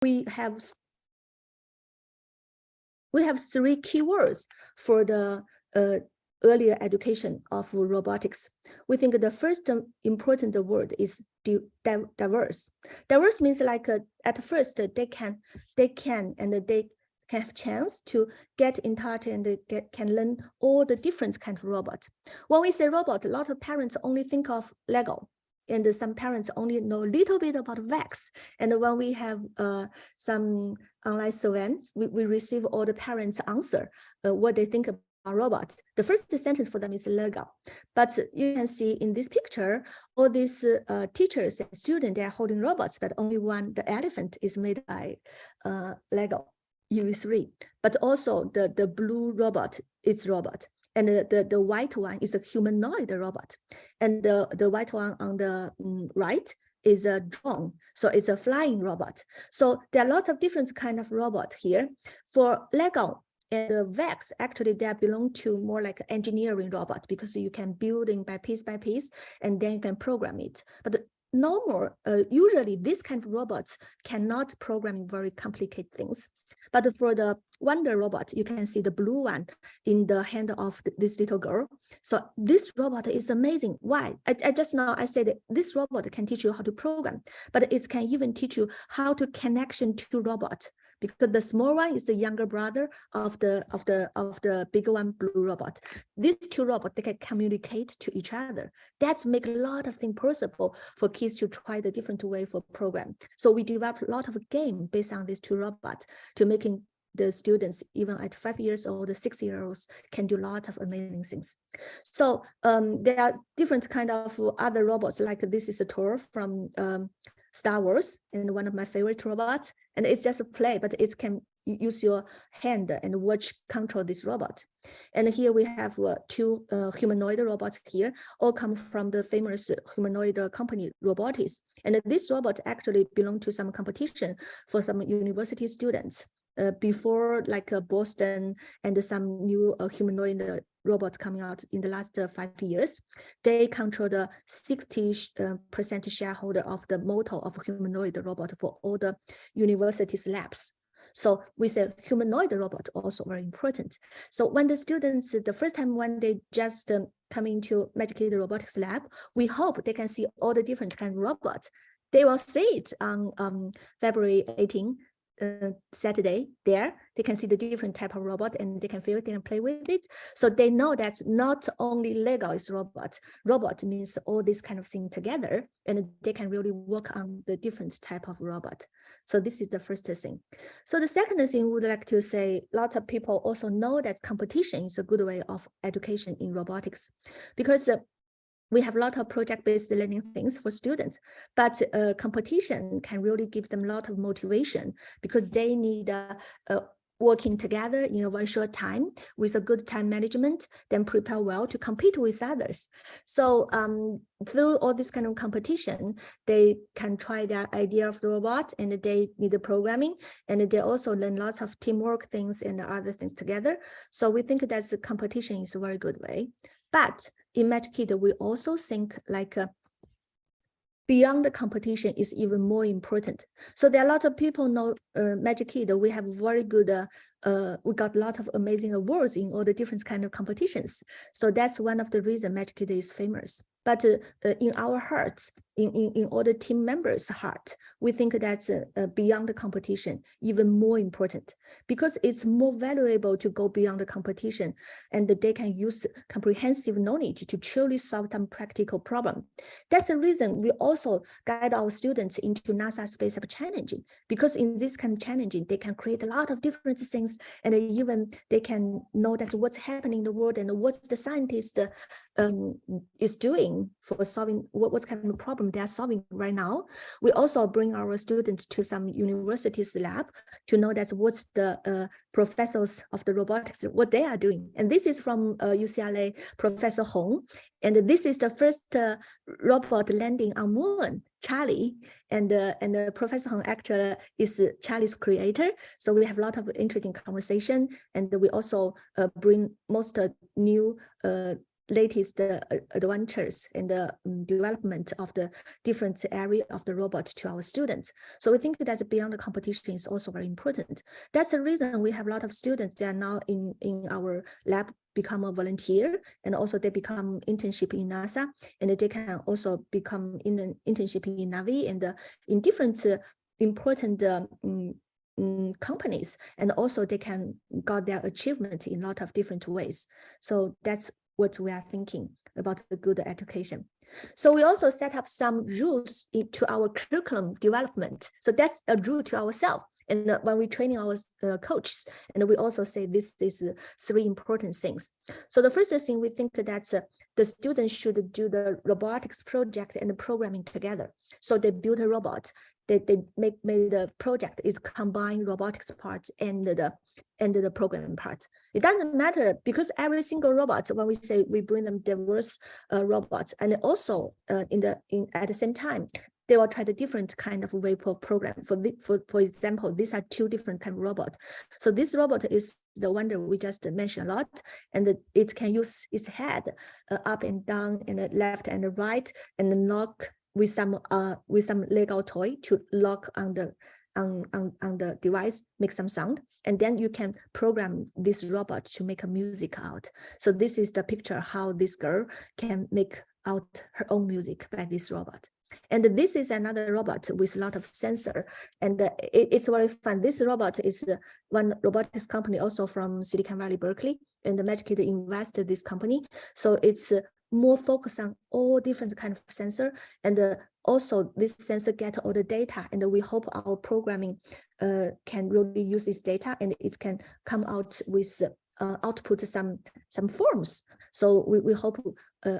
we have three keywords for the earlier education of robotics. We think the first important word is diverse. Diverse means like at first they can have chance to get in touch and they can learn all the different kind of robot. When we say robot, a lot of parents only think of Lego. And some parents only know a little bit about VAX. And when we have some online survey, we receive all the parents' answer, what they think about robot. The first sentence for them is Lego. But you can see in this picture, all these teachers and students, they are holding robots, but only one, the elephant, is made by Lego UV3. But also the blue robot is robot. And the white one is a humanoid robot. And the white one on the right is a drone. So it's a flying robot. So there are a lot of different kind of robot here. For Lego and the VAX, actually they belong to more like engineering robot because you can building by piece, and then you can program it. But no more, usually this kind of robots cannot program very complicated things. But for the Wonder robot, you can see the blue one in the hand of this little girl. So this robot is amazing. Why? I just now I said that this robot can teach you how to program, but it can even teach you how to connection to robot. Because the small one is the younger brother of the bigger one, blue robot. These two robots, they can communicate to each other. That's make a lot of things possible for kids to try the different way for program. So we developed a lot of game based on these two robots to making the students, even at 5 years old, the 6-year-olds can do a lot of amazing things. So there are different kind of other robots, like this is a tour from Star Wars, and one of my favorite robots. And it's just a play, but it can use your hand and watch control this robot. And here we have two humanoid robots here, all come from the famous humanoid company Robotics. And this robot actually belonged to some competition for some university students. Before like Boston and some new humanoid robots coming out in the last 5 years, they control the 60% shareholder of the model of humanoid robot for all the universities labs. So we say humanoid robot also very important. So when the students, the first time when they just come into Magikid Robotics Lab, we hope they can see all the different kind of robots. They will see it on February 18. Saturday there, they can see the different type of robot and they can feel it, they can play with it. So they know that not only Lego is robot. Robot means all this kind of thing together, and they can really work on the different type of robot. So this is the first thing. So the second thing we would like to say, a lot of people also know that competition is a good way of education in robotics, because we have a lot of project-based learning things for students, but competition can really give them a lot of motivation because they need working together in a very short time with a good time management, then prepare well to compete with others. So through all this kind of competition, they can try their idea of the robot and they need the programming, and they also learn lots of teamwork things and other things together. So we think that the competition is a very good way. But in Magikid, we also think like beyond the competition is even more important. So there are a lot of people know Magikid. We have very good, we got a lot of amazing awards in all the different kind of competitions. So that's one of the reasons Magikid is famous. But in our hearts, in all the team members' heart, we think that's beyond the competition, even more important, because it's more valuable to go beyond the competition, and they can use comprehensive knowledge to truly solve some practical problem. That's the reason we also guide our students into NASA Space App Challenging, because in this kind of challenging, they can create a lot of different things, and even they can know that what's happening in the world and what the scientist is doing for solving what kind of problem they are solving right now. We also bring our students to some universities lab to know that what's the professors of the robotics, what they are doing. And this is from UCLA Professor Hong. And this is the first robot landing on moon, Charlie. And Professor Hong actually is Charlie's creator. So we have a lot of interesting conversation. And we also bring most new latest adventures in the development of the different area of the robot to our students. So we think that beyond the competition is also very important. That's the reason we have a lot of students that are now in our lab become a volunteer, and also they become internship in NASA, and they can also become in an internship in Navi and in different important companies, and also they can got their achievement in a lot of different ways. So that's what we are thinking about the good education. So we also set up some rules to our curriculum development. So that's a rule to ourselves. And when we training our coaches, and we also say this is 3 important things. So the first thing, we think that the students should do the robotics project and the programming together. So they build a robot. They made the project is combine robotics parts and the programming part. It doesn't matter, because every single robot, when we say we bring them diverse robots, and also at the same time, they will try the different kind of way of program. For example, these are 2 different kind of robot. So this robot is the one that we just mentioned a lot, and it can use its head up and down and left and right, and lock with some Lego toy to lock on the device, make some sound, and then you can program this robot to make a music out. So this is the picture how this girl can make out her own music by this robot. And this is another robot with a lot of sensor, and it's very fun. This robot is one robotics company also from Silicon Valley, Berkeley, and the Magikid invested this company. So it's more focused on all different kind of sensor, and also this sensor get all the data, and we hope our programming can really use this data, and it can come out with output some forms. So we hope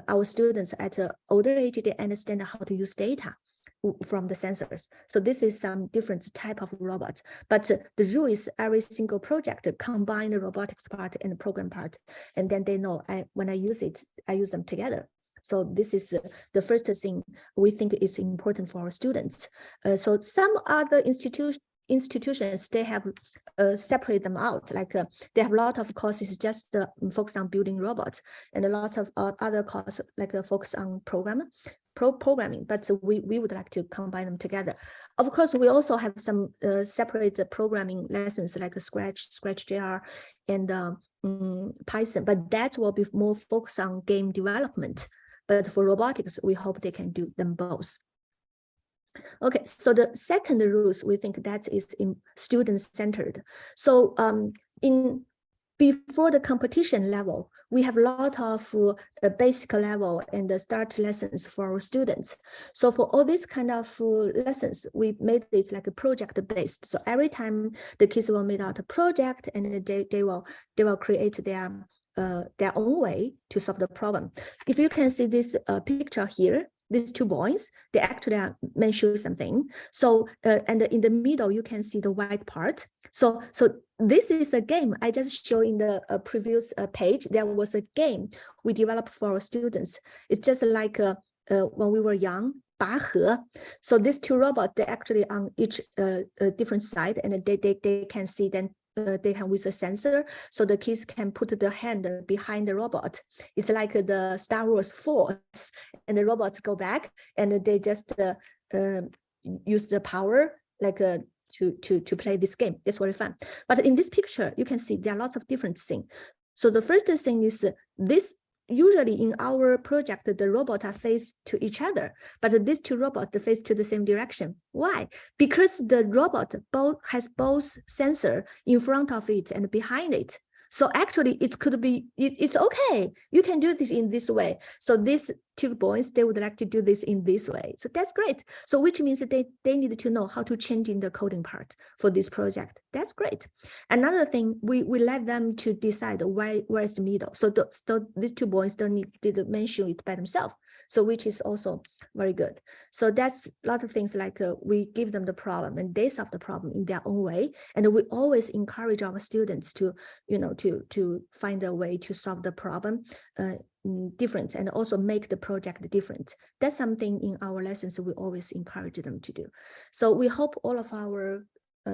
our students at an older age, they understand how to use data from the sensors. So this is some different type of robot, but the rule is every single project combine the robotics part and the program part, and then they know when I use it, I use them together. So this is the first thing we think is important for our students. So some other institutions, they have separate them out, like they have a lot of courses just focus on building robots, and a lot of other courses like focus on programming, but we would like to combine them together. Of course, we also have some separate programming lessons like Scratch JR, and Python, but that will be more focused on game development. But for robotics, we hope they can do them both. Okay, so the second rules, we think that is in student-centered. So before the competition level, we have a lot of basic level and the start lessons for our students. So for all these kind of lessons, we made it like a project-based. So every time the kids will make out a project, and they will create their own way to solve the problem. If you can see this picture here, these 2 boys, they actually are mention something. So and in the middle, you can see the white part. So this is a game I just showed in the previous page. There was a game we developed for our students. It's just like when we were young, 拔河. So these 2 robots, they actually on each different side, and they can see then. They can with a sensor, so the kids can put the hand behind the robot. It's like the Star Wars Force, and the robots go back, and they just use the power like to play this game. It's very fun. But in this picture, you can see there are lots of different things. So the first thing is this. Usually in our project, the robots are faced to each other, but these 2 robots are faced to the same direction. Why? Because the robot has both sensor in front of it and behind it. So actually it could be, it's okay. You can do this in this way. So these 2 boys, they would like to do this in this way. So that's great. So which means that they need to know how to change in the coding part for this project. That's great. Another thing, we let them to decide where is the middle. So these 2 boys didn't mention it by themselves. So which is also very good. So that's a lot of things like we give them the problem and they solve the problem in their own way. And we always encourage our students to, to find a way to solve the problem different, and also make the project different. That's something in our lessons we always encourage them to do. So we hope all of our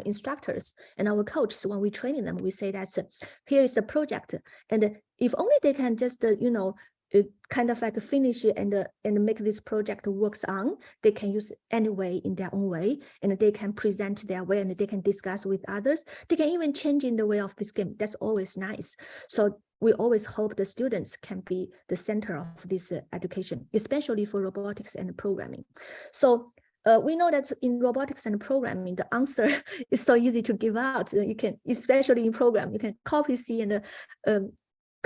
instructors and our coaches, when we training them, we say that here is the project, and if only they can just kind of like finish it and make this project works on, they can use anyway in their own way, and they can present their way, and they can discuss with others. They can even change in the way of this game. That's always nice. So we always hope the students can be the center of this education, especially for robotics and programming. So we know that in robotics and programming, the answer is so easy to give out. You can, especially in program, you can copy C and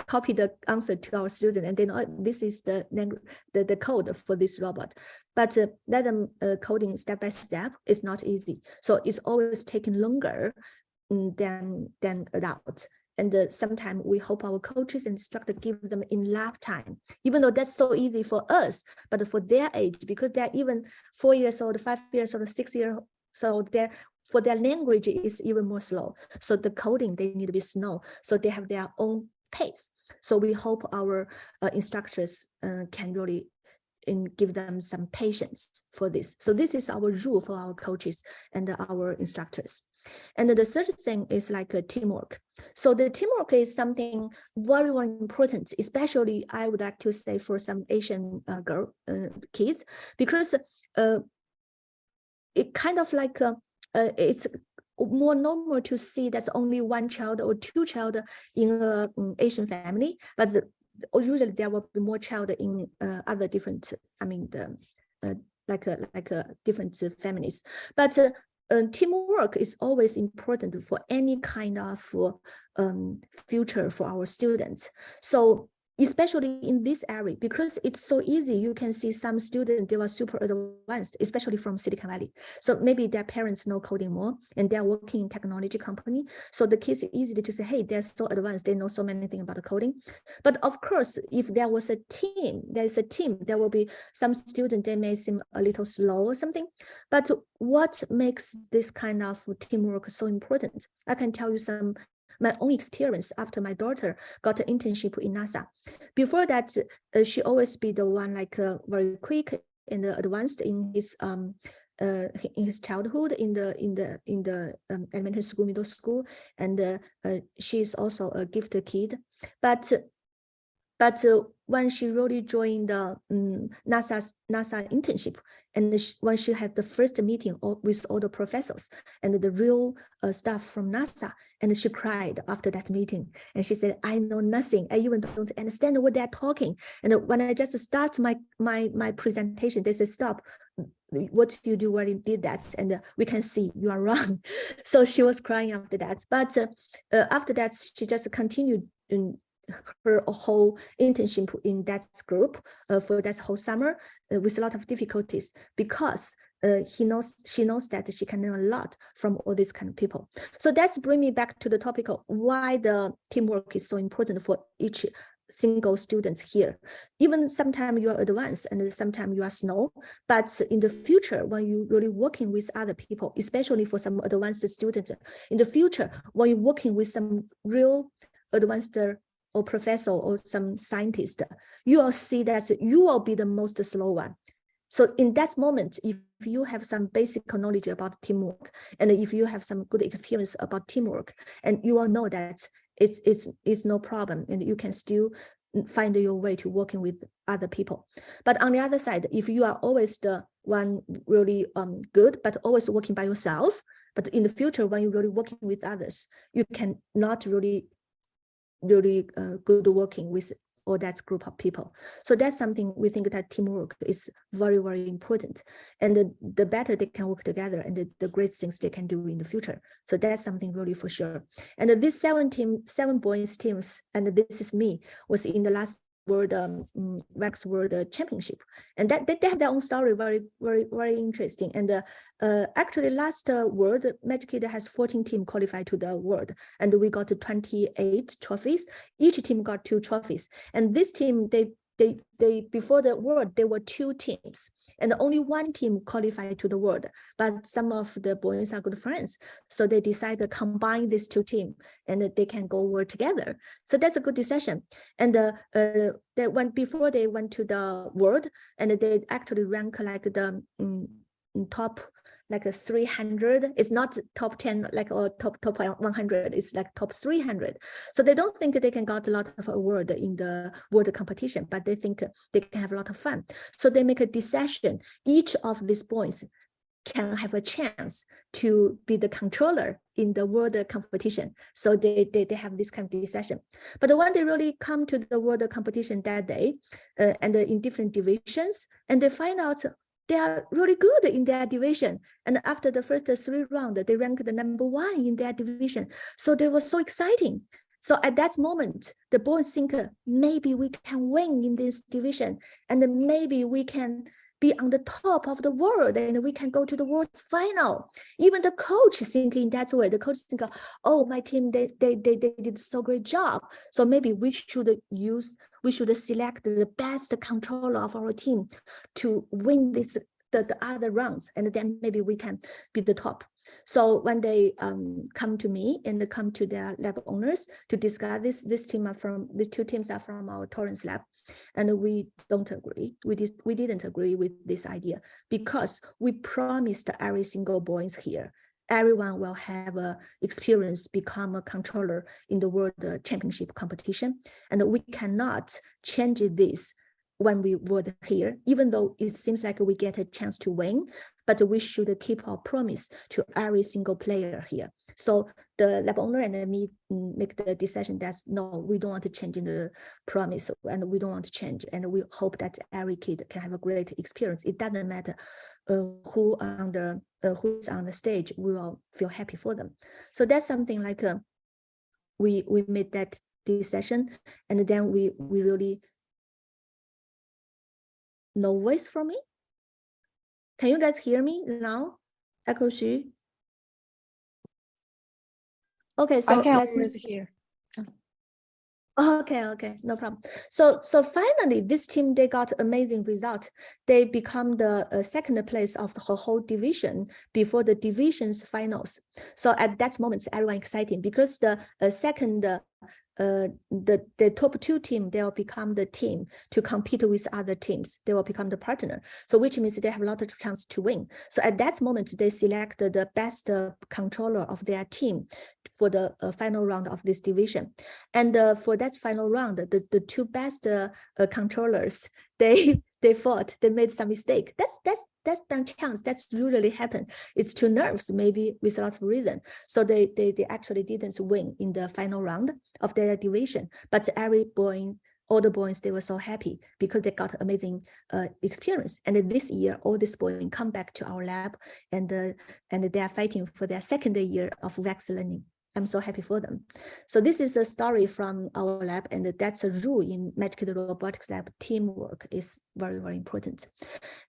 copy the answer to our student, and they know this is the code for this robot. But let them coding step by step is not easy. So it's always taking longer than adult. And sometimes we hope our coaches and instructor give them enough time, even though that's so easy for us, but for their age, because they're even 4 years old, 5 years old, 6 years old, for their language is even more slow. So the coding, they need to be slow. So they have their own pace. So we hope our instructors can really give them some patience for this. So this is our rule for our coaches and our instructors. And the third thing is like teamwork. So the teamwork is something very, very important, especially I would like to say for some Asian kids, because it kind of like it's more normal to see that's only one child or two child in an Asian family, but usually there will be more child in other different, I mean, different families. But teamwork is always important for any kind of future for our students. So especially in this area, because it's so easy, you can see some students, they were super advanced, especially from Silicon Valley. So maybe their parents know coding more and they're working in technology company. So the kids easy to say, hey, they're so advanced, they know so many things about the coding. But of course, if there was a team, there will be some students, they may seem a little slow or something. But what makes this kind of teamwork so important? I can tell you my own experience after my daughter got an internship in NASA. Before that, she always be the one like very quick and advanced in his childhood in the elementary school, middle school, and she is also a gifted kid. But when she really joined the NASA internship, and when she had the first meeting with all the professors and the real staff from NASA, and she cried after that meeting. And she said, I know nothing. I even don't understand what they're talking. And when I just start my presentation, they said, stop. What do you do when you did that? And we can see you are wrong. So she was crying after that. But after that, she just continued in her whole internship in that group for that whole summer with a lot of difficulties, because she knows that she can learn a lot from all these kind of people. So that's bring me back to the topic of why the teamwork is so important for each single student here. Even sometimes you are advanced and sometimes you are slow, but in the future, when you really working with other people, especially for some advanced students, in the future, when you're working with some real advanced or professor or some scientist, you will see that you will be the most slow one. So in that moment, if you have some basic knowledge about teamwork, and if you have some good experience about teamwork, and you will know that it's no problem, and you can still find your way to working with other people. But on the other side, if you are always the one really good, but always working by yourself, but in the future, when you're really working with others, you can not really good working with all that group of people. So that's something we think that teamwork is very, very important. And the better they can work together, and the great things they can do in the future. So that's something really for sure. And this 7 boys teams, and this is me, was in the last World Wax World Championship, and that they have their own story, very, very, very interesting. And actually, last World Magikid has 14 teams qualified to the World, and we got 28 trophies. Each team got 2 trophies, and this team they before the World there were 2 teams, and only 1 team qualified to the World. But some of the boys are good friends, so they decided to combine these 2 teams, and they can go work together. So that's a good decision. And they went before they went to the World, and they actually rank like the top like a 300. It's not top 10 like or top 100. It's like top 300. So they don't think they can get a lot of award in the world competition, but they think they can have a lot of fun. So they make a decision. Each of these boys can have a chance to be the controller in the world competition. So they have this kind of decision. But when they really come to the world competition that day, and in different divisions, and they find out they are really good in their division. And after the first 3 rounds, they ranked the #1 in their division. So they were so exciting. So at that moment, the boys think maybe we can win in this division, and maybe we can be on the top of the world and we can go to the world's final. Even the coach think in that way. The coach think, oh, my team, they did so great job. So maybe we should select the best controller of our team to win the other rounds, and then maybe we can be the top. So when they come to me and come to their lab owners to discuss these 2 teams are from our Torrance lab, and we don't agree. We didn't agree with this idea because we promised every single boys here, everyone will have a experience, become a controller in the world championship competition, and we cannot change this when we were here, even though it seems like we get a chance to win, but we should keep our promise to every single player here. So the lab owner and me make the decision that no, we don't want to change the promise, and we don't want to change, and we hope that every kid can have a great experience. It doesn't matter who's on the stage, we will feel happy for them. So that's something like we made that decision, and then we really. No voice from me? Can you guys hear me now? Echo Xu? Okay, so I can let's always hear. Okay, no problem. So finally, this team, they got amazing result. They become the second place of the whole division before the division's finals. So at that moment, everyone excited because the second the top 2 team, they will become the team to compete with other teams. They will become the partner. So which means they have a lot of chance to win. So at that moment, they select the best controller of their team for the final round of this division. And for that final round, the 2 best controllers, they fought, they made some mistake. That's by chance. That's usually happen. It's 2 nerves, maybe with a lot of reason. So they actually didn't win in the final round of their division. But all the boys, they were so happy because they got amazing experience. And this year, all these boys come back to our lab, and they are fighting for their second year of VAX learning. I'm so happy for them. So this is a story from our lab, and that's a rule in Magikid Robotics Lab. Teamwork is very, very important.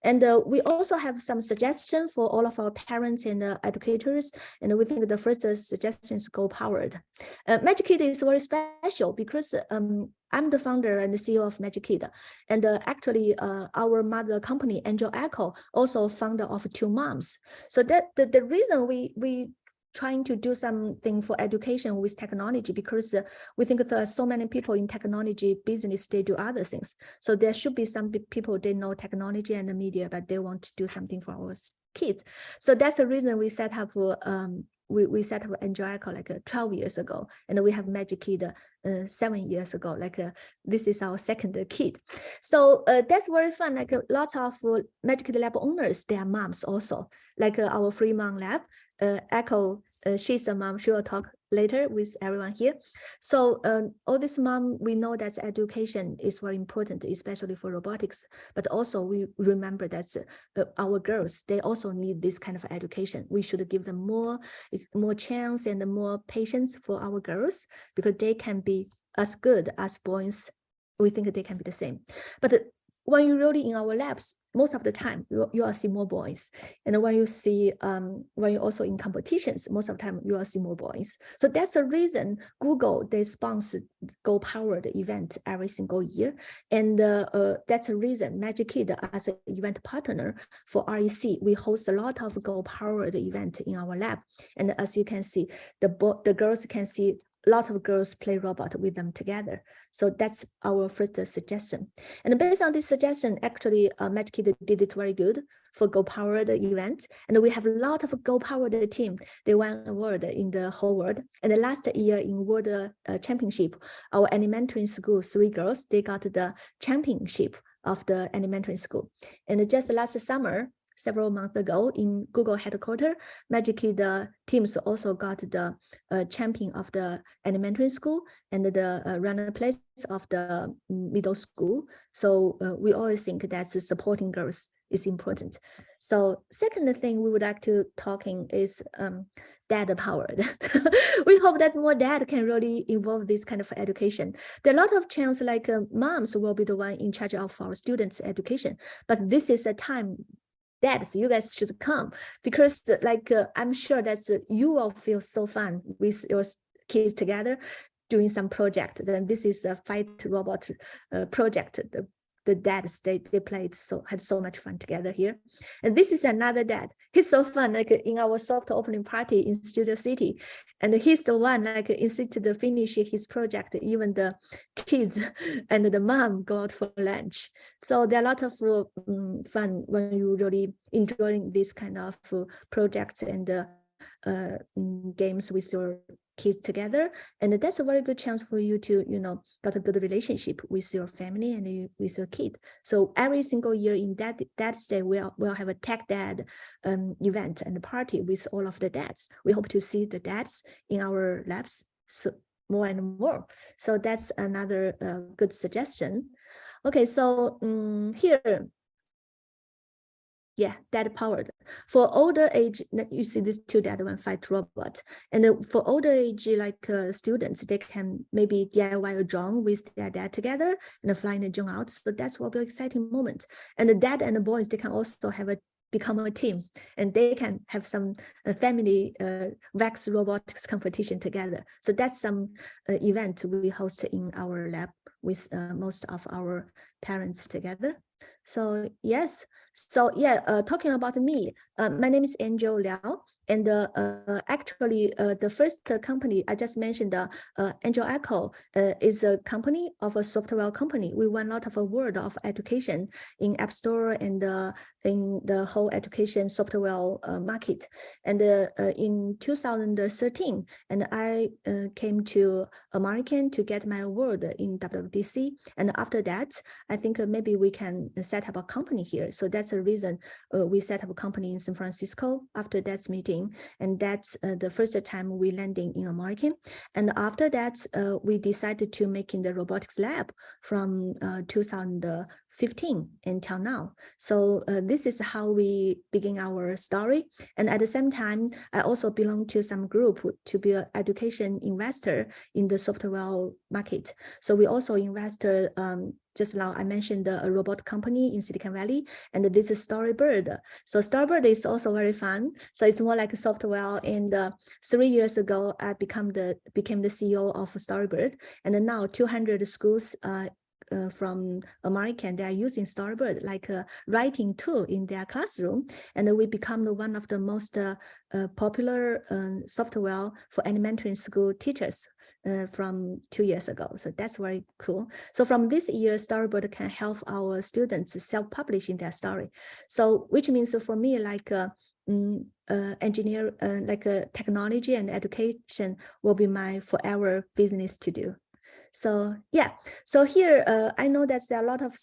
And we also have some suggestions for all of our parents and educators. And we think the first suggestion is goal-powered. Magikid is very special because I'm the founder and the CEO of Magikid. And actually, our mother company, Angel Echo, also founder of 2 moms. So that the reason we trying to do something for education with technology, because we think there are so many people in technology business, they do other things. So there should be some people, they know technology and the media, but they want to do something for our kids. So that's the reason we set up we set up Angel Echo like 12 years ago, and we have Magikid 7 years ago. Like this is our second kid. So that's very fun. Like a lot of Magikid lab owners, they are moms also. Like our Fremont Lab, Echo, she's a mom. She will talk later with everyone here. So all this mom, we know that education is very important, especially for robotics, but also we remember that our girls, they also need this kind of education. We should give them more chance and more patience for our girls, because they can be as good as boys. We think they can be the same. But when you really in our labs, most of the time you will see more boys. And when you see, when you're also in competitions, most of the time you will see more boys. So that's the reason Google, they sponsor goal-powered event every single year. And that's the reason Magikid, as an event partner for REC, we host a lot of goal-powered event in our lab. And as you can see, the girls can see a lot of girls play robot with them together. So that's our first suggestion. And based on this suggestion, actually, Magikid did it very good. for Go-powered event. And we have a lot of Go-powered team. They won award in the whole world. And the last year in World Championship, our elementary school, 3 girls, they got the championship of the elementary school. And just last summer, several months ago in Google headquarters, Magikid teams also got the champion of the elementary school and the runner place of the middle school. So we always think that supporting girls is important. So second thing we would like to talking is dad powered. We hope that more dad can really involve this kind of education. There are a lot of chance like moms will be the one in charge of our students' education, but this is a time dads, you guys should come, because like I'm sure that you will feel so fun with your kids together doing some project. Then this is a fight robot project. The dads they had so much fun together here. And this is another dad. He's so fun, like in our soft opening party in Studio City. And he's the one like insisted to finish his project, even the kids and the mom go out for lunch. So there are a lot of fun when you really enjoying this kind of projects and games with your kids together. And that's a very good chance for you to, got a good relationship with your family and with your kid. So every single year in Dad's Day, we'll have a Tech Dad event and party with all of the dads. We hope to see the dads in our labs more and more. So that's another good suggestion. Okay, so here, yeah, dad powered. For older age, you see these 2 dad, 1 fight robot. And for older age, like students, they can maybe DIY a drone with their dad together and flying the drone out. So that's will be an exciting moment. And the dad and the boys, they can also have become a team, and they can have some family wax robotics competition together. So that's some event we host in our lab with most of our parents together. So yes, so yeah, talking about me, my name is Angel Liao, and actually the first company I just mentioned, Angel Echo, is a company of a software company. We won a lot of award of education in App Store and in the whole education software market. And in 2013, and I came to American to get my award in WWDC. And after that, I think maybe we can set up a company here. So that's the reason we set up a company in San Francisco after that meeting. And that's the first time we landing in American. And after that, we decided to make in the robotics lab from 2015 until now. So this is how we begin our story. And at the same time, I also belong to some group to be an education investor in the software market. So we also invest just now I mentioned a robot company in Silicon Valley, and this is Storybird. So Storybird is also very fun. So it's more like a software. And 3 years ago, I became the CEO of Storybird, and now 200 schools from American, they are using Storybird like a writing tool in their classroom, and we become one of the most popular software for elementary school teachers from 2 years ago. So that's very cool. So from this year, Storybird can help our students self-publishing their story. So which means for me, like engineer, like technology and education will be my forever business to do. So yeah, so here I know that there are a lot of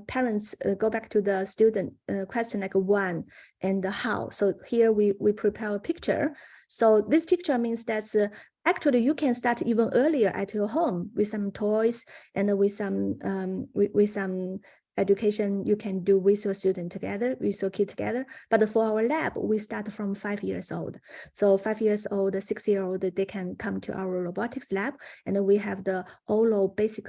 parents go back to the student question like when and how. So here we prepare a picture. So this picture means that actually you can start even earlier at your home with some toys and with some education you can do with your student together, with your kid together. But for our lab, we start from 5 years old. So 5 years old, 6-year-old, they can come to our robotics lab, and we have the Olo basic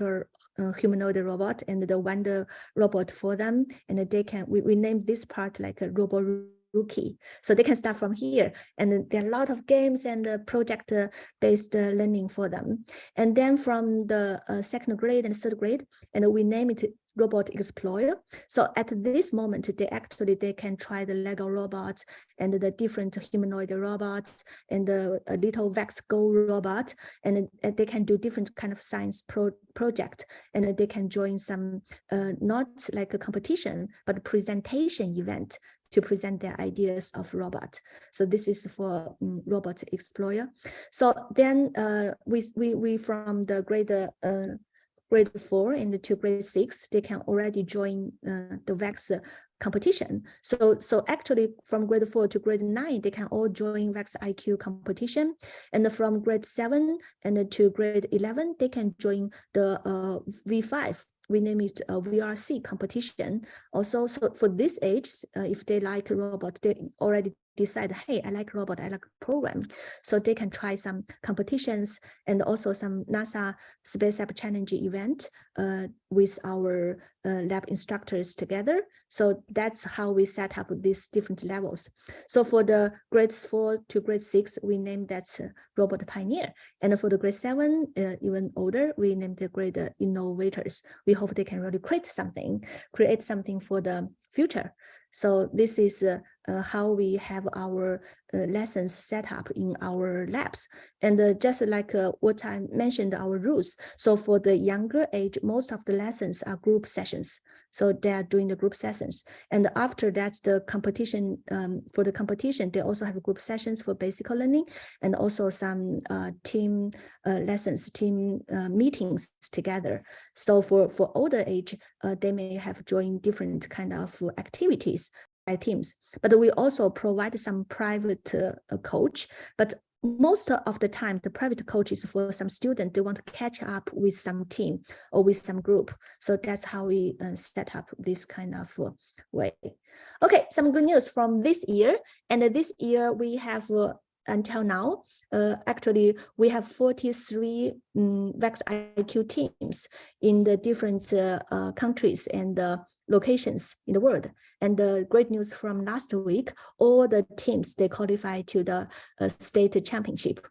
humanoid robot and the Wonder robot for them. And they can, we named this part like a robot rookie. So they can start from here. And there are a lot of games and project-based learning for them. And then from the 2nd grade and 3rd grade, and we name it Robot Explorer. So at this moment, they can try the Lego robots and the different humanoid robots and the little Vex Go robot, and they can do different kind of science project, and they can join some not like a competition but a presentation event to present their ideas of robot. So this is for Robot Explorer. So then we from the grade 4 and to grade 6, they can already join the VEX competition. So actually from grade 4 to grade 9, they can all join VEX IQ competition. And from grade 7 and to grade 11, they can join the V5. We name it a VRC competition. Also, so for this age, if they like a robot, they already decide, hey, I like robot, I like program. So they can try some competitions and also some NASA Space App Challenge event with our lab instructors together. So that's how we set up these different levels. So for the grades 4 to grade 6, we named that Robot Pioneer. And for the grade 7, even older, we named the grade Innovators. We hope they can really create something for the future. So this is how we have our lessons set up in our labs. And just like what I mentioned, our rules. So for the younger age, most of the lessons are group sessions. So they are doing the group sessions. And after that, the competition, for the competition, they also have group sessions for basic learning and also some team lessons, team meetings together. So for older age, they may have joined different kind of activities by teams, but we also provide some private coach. But most of the time, the private coach is for some student, they want to catch up with some team or with some group. So that's how we set up this kind of way. Okay, some good news from this year. And this year we have, until now, actually, we have 43 VEX IQ teams in the different countries and locations in the world. And the great news from last week, all the teams, they qualified to the state championship.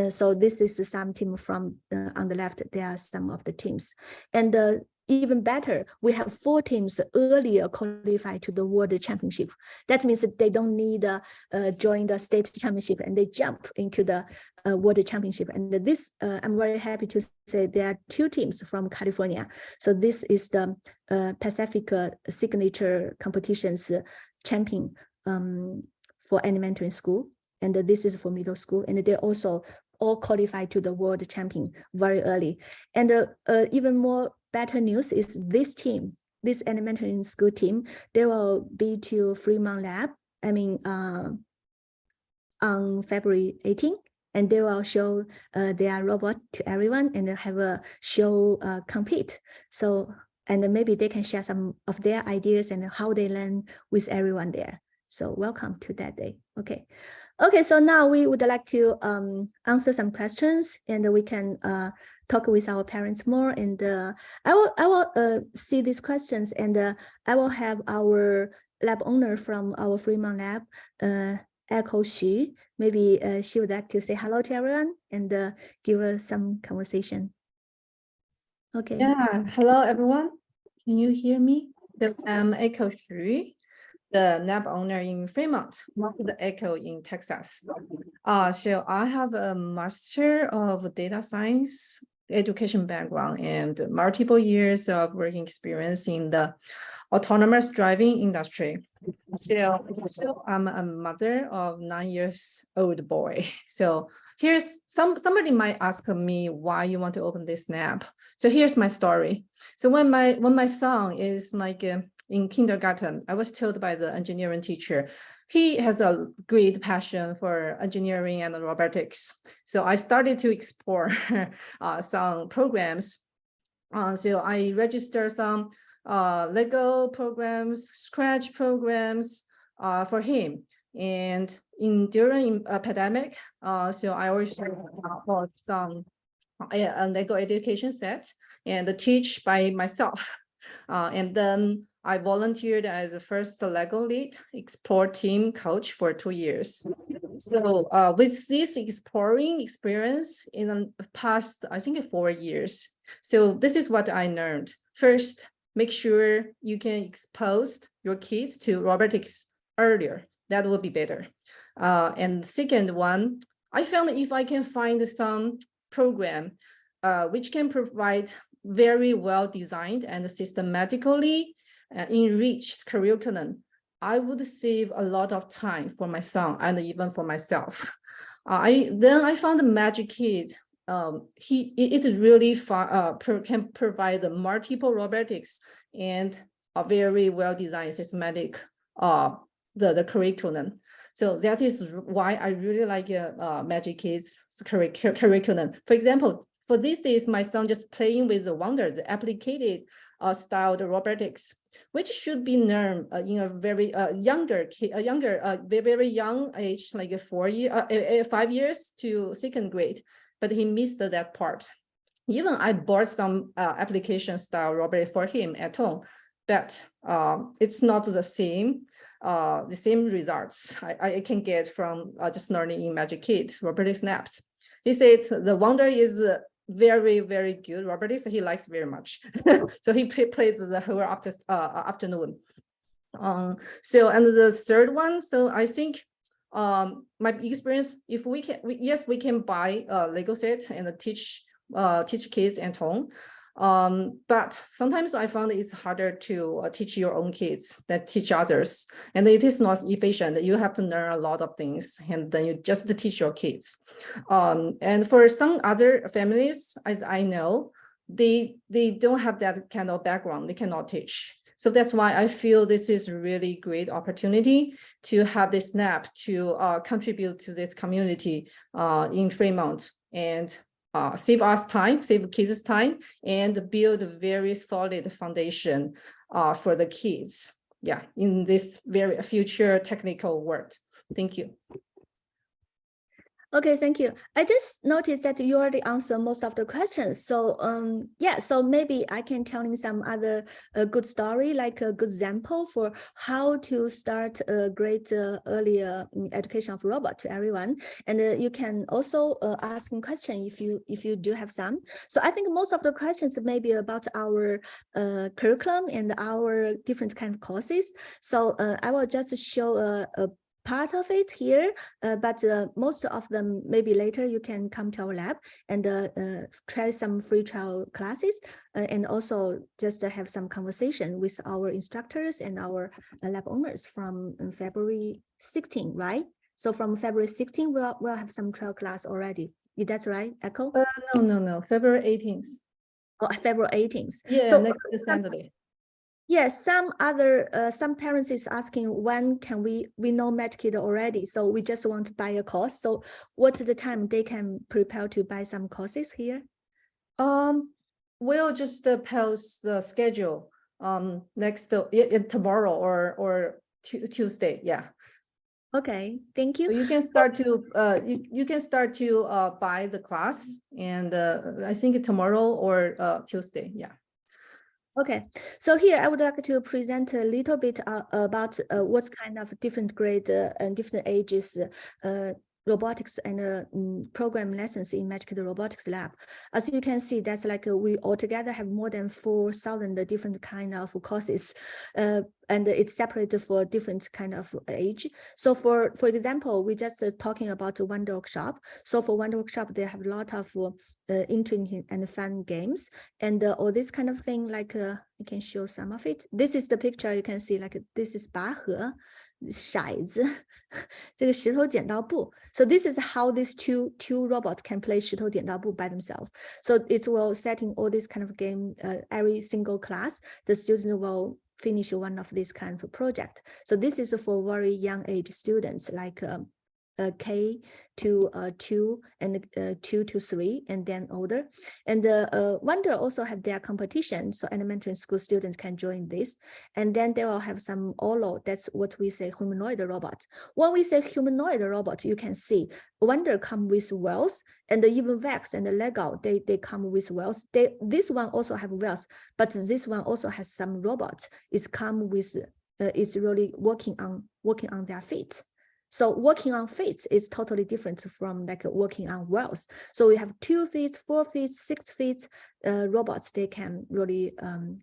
So this is some team from on the left, there are some of the teams. And even better, we have 4 teams earlier qualified to the world championship. That means that they don't need join the state championship and they jump into the world championship. And this, I'm very happy to say there are 2 teams from California. So this is the Pacific Signature Competitions champion for elementary school. And this is for middle school. And they also all qualified to the world champion very early. And even more better news is this team, this elementary school team, they will be to Fremont Lab, on February 18, and they will show their robot to everyone and have a show compete. So, and maybe they can share some of their ideas and how they learn with everyone there. So welcome to that day. Okay. Okay, so now we would like to answer some questions, and we can talk with our parents more. And I will see these questions, and I will have our lab owner from our Fremont Lab, Echo Xu. Maybe she would like to say hello to everyone and give us some conversation. Okay. Yeah, hello everyone. Can you hear me? I'm Echo Xu, the lab owner in Fremont, not the Echo in Texas. So I have a Master of Data Science education background and multiple years of working experience in the autonomous driving industry. So I'm a mother of 9-year-old boy. So here's somebody might ask me why you want to open this lab. So here's my story. So when my son is like in kindergarten, I was told by the engineering teacher, he has a great passion for engineering and robotics. So I started to explore some programs. So I registered some Lego programs, Scratch programs for him. And during a pandemic, so I also bought some Lego education set and teach by myself. And then I volunteered as the first Lego lead Explore team coach for 2 years. So with this exploring experience in the past, I think 4 years. So this is what I learned. First, make sure you can expose your kids to robotics earlier. That would be better. And second one, I found that if I can find some program which can provide very well designed and systematically enriched curriculum, I would save a lot of time for my son and even for myself. I found the Magikid. It is really fun, can provide the multiple robotics and a very well designed systematic the curriculum. So that is why I really like Magikid's curriculum. For example, for these days, my son just playing with the Wonder, the applied styled robotics, which should be learned in a very very young age, like 5 years to second grade. But he missed that part. Even I bought some application style robot for him at home, but it's not the same results I can get from just learning in Magikid robotics labs. He said the Wonder is very, very good robotics. He likes very much. So he played the whole afternoon. So, and the third one, so I think my experience, if we can, yes, we can buy a Lego set and teach kids at home. But sometimes I found it's harder to teach your own kids than teach others, and it is not efficient. You have to learn a lot of things, and then you just teach your kids. And for some other families, as I know, they don't have that kind of background. They cannot teach. So that's why I feel this is really great opportunity to have this lab to contribute to this community in Fremont and save us time, save kids time, and build a very solid foundation for the kids. Yeah, in this very future technical world. Thank you. Okay, thank you. I just noticed that you already answered most of the questions. So yeah, so maybe I can tell you some other good story, like a good example for how to start a great earlier education of robot to everyone. And you can also ask a question if you do have some. So I think most of the questions may be about our curriculum and our different kind of courses. So I will just show a part of it here, but most of them maybe later you can come to our lab and try some free trial classes and also just have some conversation with our instructors and our lab owners from February 16, right? So from February 16, we'll have some trial class already. Is that right, Echo? No, February 18th. Oh, February 18th. Yeah, so next Saturday. Yes, some parents is asking when can we know Magikid already, so we just want to buy a course. So what's the time they can prepare to buy some courses here? We'll just post the schedule next tomorrow or Tuesday. Yeah. Okay, thank you. So you can start to you can start to buy the class, and I think tomorrow or Tuesday. Yeah. Okay, so here I would like to present a little bit about what's kind of different grade and different ages robotics and program lessons in Magikid Robotics Lab. As you can see, that's like we altogether have more than 4,000 different kind of courses, and it's separated for different kind of age. So for example, we just talking about one workshop. So for one workshop, they have a lot of interesting and fun games and all this kind of thing. Like I can show some of it. This is the picture you can see. Like this is 拔河 骰子 这个石头剪刀布. So this is how these two robots can play 石头剪刀布 by themselves. So it will setting all this kind of game every single class. The students will finish one of this kind of project. So this is for very young age students like K to 2 and 2 to 3 and then older. And Wonder also have their competition, so elementary school students can join this. And then they will have some OLO, that's what we say humanoid robot. When we say humanoid robot, you can see Wonder come with wheels, and even Vex and the Lego, they come with wheels. This one also have wheels, but this one also has some robots. It's come with it's really working on their feet. So working on feet is totally different from like working on wheels. So we have 2 feet, 4 feet, 6 feet robots. They can really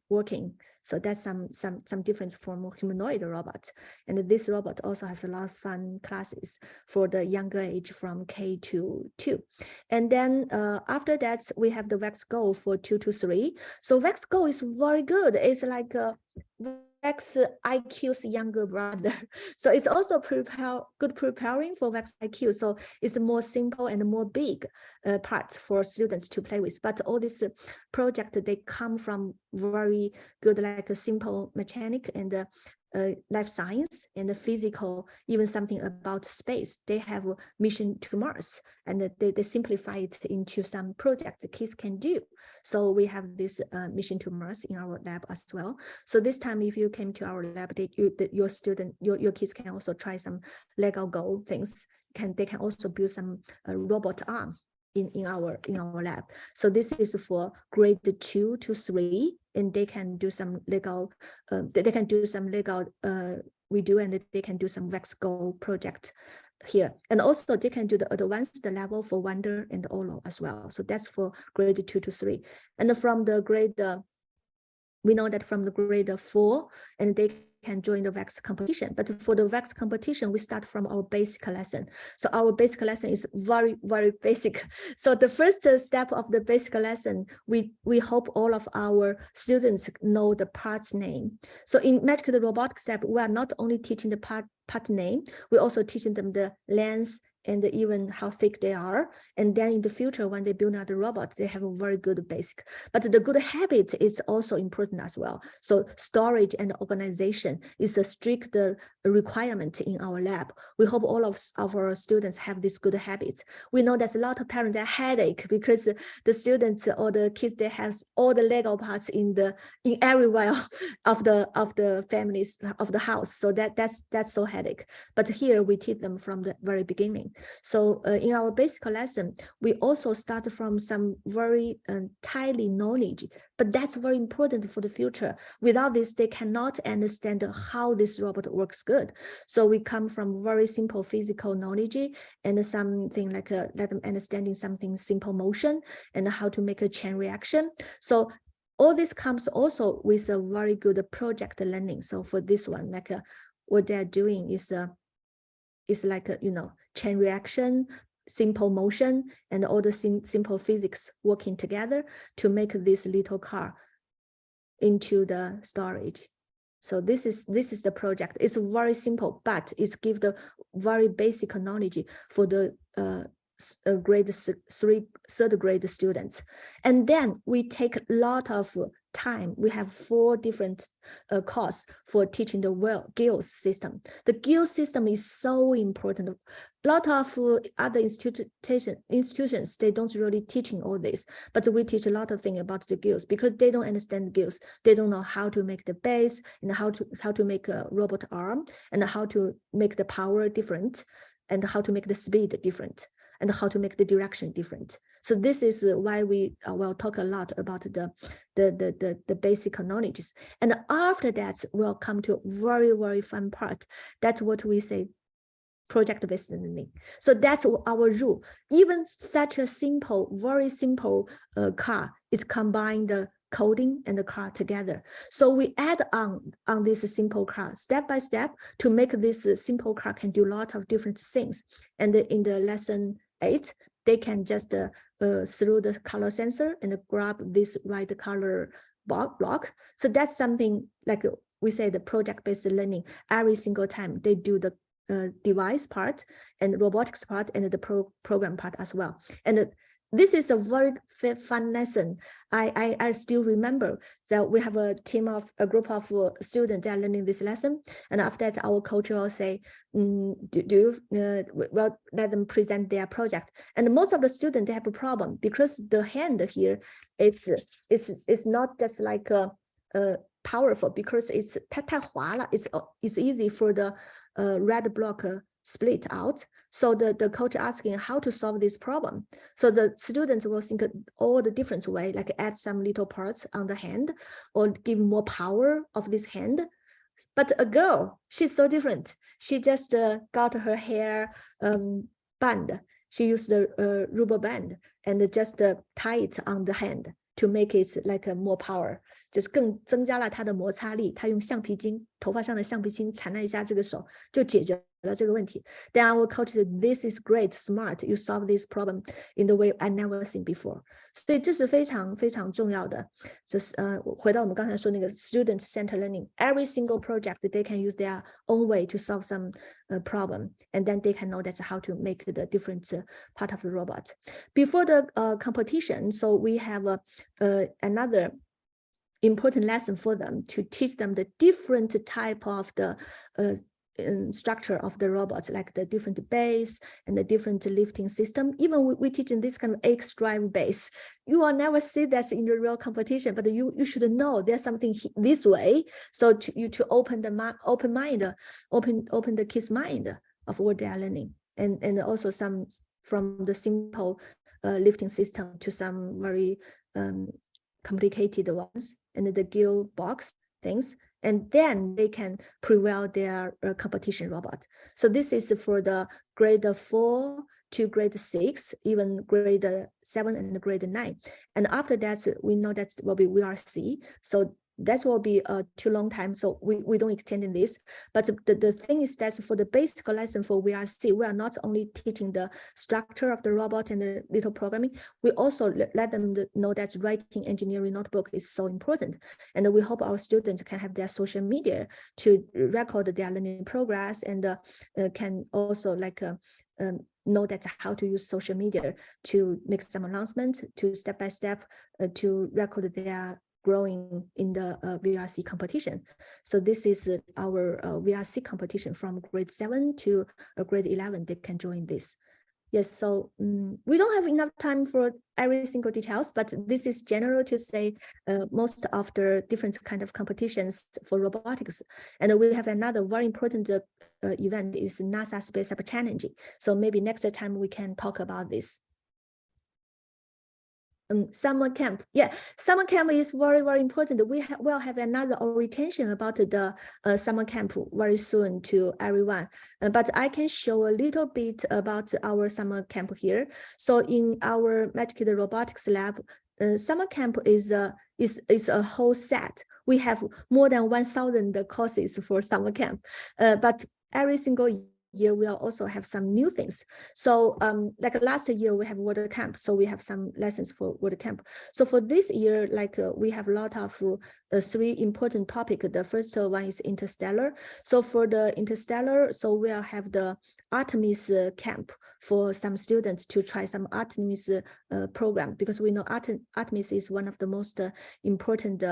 working. So that's some difference from humanoid robots. And this robot also has a lot of fun classes for the younger age from K to 2. And then after that, we have the Vex Go for 2 to 3. So Vex Go is very good. It's like Wax IQ's younger brother. So it's also good preparing for Wax IQ. So it's more simple and more big parts for students to play with. But all this project, they come from very good, like a simple mechanic and life science and the physical, even something about space. They have a mission to Mars, and they simplify it into some project the kids can do. So we have this mission to Mars in our lab as well. So this time, if you came to our lab, your kids can also try some Lego Go things. They can also build some robot arm in our lab. So this is for grade 2 to 3, and they can do some Lego. They can do some Lego we do, and they can do some Wax Go project here. And also they can do the advanced level for Wonder and Olo as well. So that's for grade 2 to 3. And from the grade, we know that from the grade 4, and they can join the Wax competition. But for the Wax competition, we start from our basic lesson. So our basic lesson is very, very basic. So the first step of the basic lesson, we hope all of our students know the parts name. So in Magikid robotics lab, we are not only teaching the part name, we're also teaching them the length and even how thick they are. And then in the future, when they build out the robot, they have a very good basic. But the good habit is also important as well. So storage and organization is a strict requirement in our lab. We hope all of our students have these good habits. We know there's a lot of parents that headache because the students or the kids, they have all the Lego parts in everywhere of the families of the house. So that's so headache. But here we teach them from the very beginning. So in our basic lesson, we also start from some very tiny knowledge, but that's very important for the future. Without this, they cannot understand how this robot works good. So we come from very simple physical knowledge and something like let them understanding something simple motion and how to make a chain reaction. So all this comes also with a very good project learning. So for this one, like what they're doing is like chain reaction, simple motion, and all the simple physics working together to make this little car into the storage. So this is the project. It's very simple, but it's give the very basic knowledge for the third grade students. And then we take a lot of time. We have 4 different courses for teaching the GILS system. The GILS system is so important. A lot of other institutions, they don't really teaching all this, but we teach a lot of things about the GILS because they don't understand the GILS. They don't know how to make the base and how to make a robot arm and how to make the power different and how to make the speed different and how to make the direction different. So this is why we will talk a lot about the basic knowledges. And after that, we'll come to a very, very fun part. That's what we say project-based learning. So that's our rule. Even such a simple, very simple car is combined the coding and the car together. So we add on this simple car step by step to make this simple car can do a lot of different things. And in the lesson 8, they can just through the color sensor and grab this right color block. So that's something like we say the project-based learning. Every single time they do the device part and robotics part and the program part as well. And this is a very fun lesson. I still remember that we have a group of students that are learning this lesson. And after that, our coach will say, well, let them present their project. And most of the students, they have a problem because the hand here is not just like powerful because it's 太滑了. It's easy for the red block split out. So the coach asking how to solve this problem. So the students will think all the different way, like add some little parts on the hand or give more power of this hand. But a girl, she's so different. She just got her hair band. She used the rubber band and just tie it on the hand to make it like more power. 就是更增加了它的摩擦力。她用橡皮筋，头发上的橡皮筋缠了一下这个手，就解决了这个问题。Then I will coach you, this is great, smart, you solve this problem in the way I never seen before. 所以这是非常非常重要的。就是回到我们刚才说那个 student-centered learning, every single project they can use their own way to solve some problem, and then they can know that's how to make the different part of the robot. Before the competition, so we have another important lesson for them to teach them the different type of the structure of the robots, like the different base and the different lifting system. Even we teach in this kind of X drive base, you will never see that in the real competition, but you should know there's something this way. So to open the kids' mind of what they are learning, and also some from the simple lifting system to some very complicated ones, and the gearbox things, and then they can prevail their competition robot. So this is for the grade 4 to grade 6, even grade 7 and grade 9. And after that, we know that will be VRC. So that will be too long time, so we don't extend in this. But the thing is that for the basic lesson for VRC, we are not only teaching the structure of the robot and the little programming, we also let them know that writing engineering notebook is so important. And we hope our students can have their social media to record their learning progress, and can also like know that how to use social media to make some announcements, to step by step to record their growing in the VRC competition. So this is our VRC competition from grade 7 to grade 11. They can join this. Yes, so we don't have enough time for every single details, but this is general to say most of the different kind of competitions for robotics. And we have another very important event is NASA Space Lab Challenge. So maybe next time we can talk about this. Summer camp, yeah, summer camp is very, very important. We will have another orientation about the summer camp very soon to everyone, but I can show a little bit about our summer camp here. So in our Magikid Robotics Lab, summer camp is a whole set. We have more than 1,000 courses for summer camp, but every single year we'll also have some new things. So like last year we have water camp, so we have some lessons for water camp. So for this year, like we have a lot of 3 important topics. The first one is interstellar. So for the interstellar, so we'll have the Artemis camp for some students to try some Artemis program, because we know Artemis is one of the most important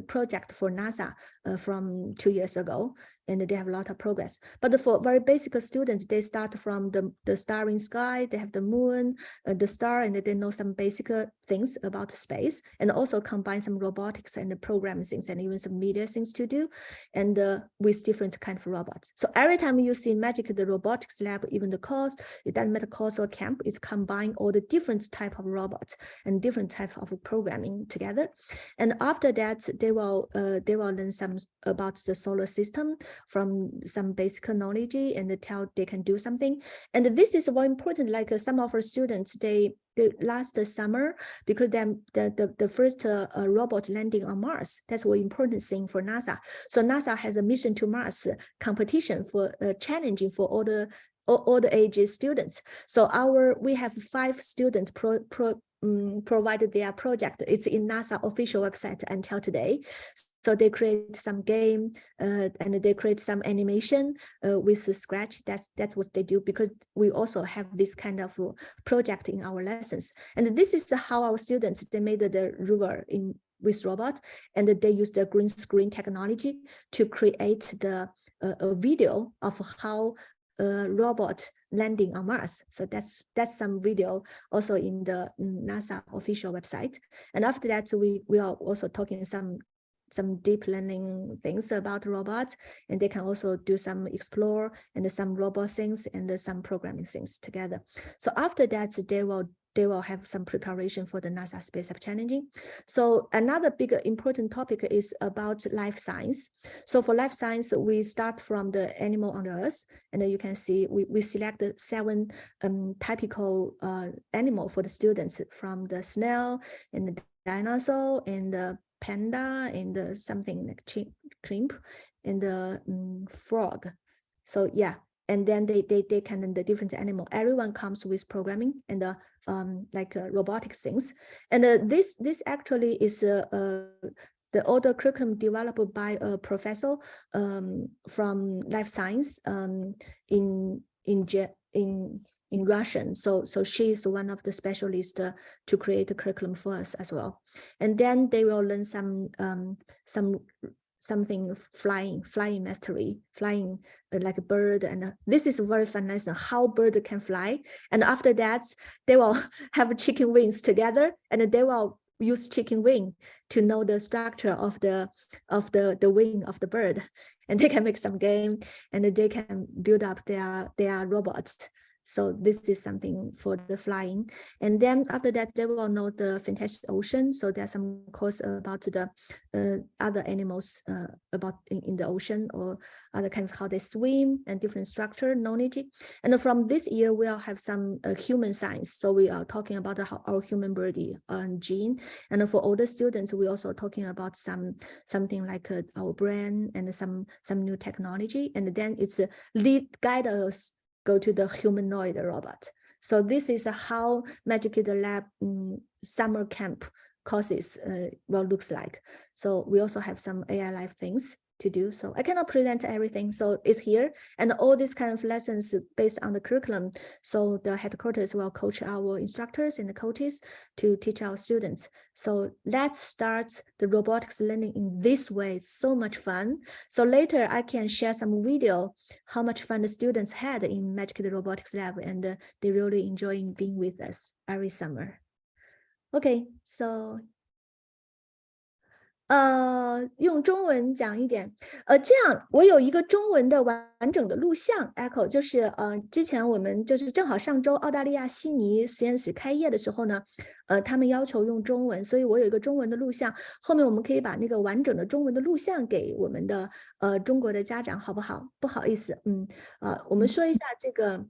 project for NASA from 2 years ago, and they have a lot of progress. But for very basic students, they start from the starry sky, they have the moon, the star, and they know some basic things about space, and also combine some robotics and the programming things, and even some media things to do, and with different kind of robots. So every time you see Magikid, the robotics lab, even the course, it doesn't matter course or camp, it's combine all the different type of robots and different type of programming together. And after that, they will learn some about the solar system from some basic knowledge, and they can do something. And this is very important. Like some of our students, they last summer, because then the first robot landing on Mars, that's one important thing for NASA. So NASA has a mission to Mars competition for challenging for all the age students. So we have 5 students provided their project. It's in NASA official website until today. So they create some game and they create some animation with Scratch. That's what they do, because we also have this kind of project in our lessons. And this is how our students, they made the rover with robot, and they use the green screen technology to create a video of how robot landing on Mars. So that's some video also in the NASA official website. And after that, we are also talking some deep learning things about robots, and they can also do some explore and some robot things and some programming things together. So after that, they will have some preparation for the NASA Space Lab Challenge. So another big important topic is about life science. So for life science, we start from the animal on the earth, and then you can see we select the 7 typical animal for the students, from the snail and the dinosaur and the panda and something like shrimp, the frog. So yeah, and then they can the different animal. Everyone comes with programming and like robotic things. And this actually is the older curriculum developed by a professor from life science in Russian. So she is one of the specialists to create a curriculum for us as well. And then they will learn something flying mastery, flying like a bird. And this is a very fun lesson, how bird can fly. And after that, they will have chicken wings together, and they will use chicken wing to know the structure of the wing of the bird. And they can make some game, and they can build up their robots. So this is something for the flying. And then after that, they will know the fantastic ocean. So there's some course about the other animals about in the ocean, or other kinds of how they swim and different structure knowledge. And from this year, we'll have some human science. So we are talking about our human body gene. And for older students, we're also talking about something like our brain and some new technology. And then it's guide us go to the humanoid robot. So this is how Magikid Lab summer camp courses looks like. So we also have some AI live things to do. So I cannot present everything. So it's here, and all these kind of lessons based on the curriculum. So the headquarters will coach our instructors and the coaches to teach our students. So let's start the robotics learning in this way. It's so much fun. So later I can share some video how much fun the students had in Magikid Robotics Lab, and they really enjoying being with us every summer. Okay, so 用中文讲一点，这样我有一个中文的完整的录像 echo， 就是之前我们就是正好上周澳大利亚悉尼实验室开业的时候呢，他们要求用中文，所以我有一个中文的录像，后面我们可以把那个完整的中文的录像给我们的中国的家长，好不好？不好意思，我们说一下这个。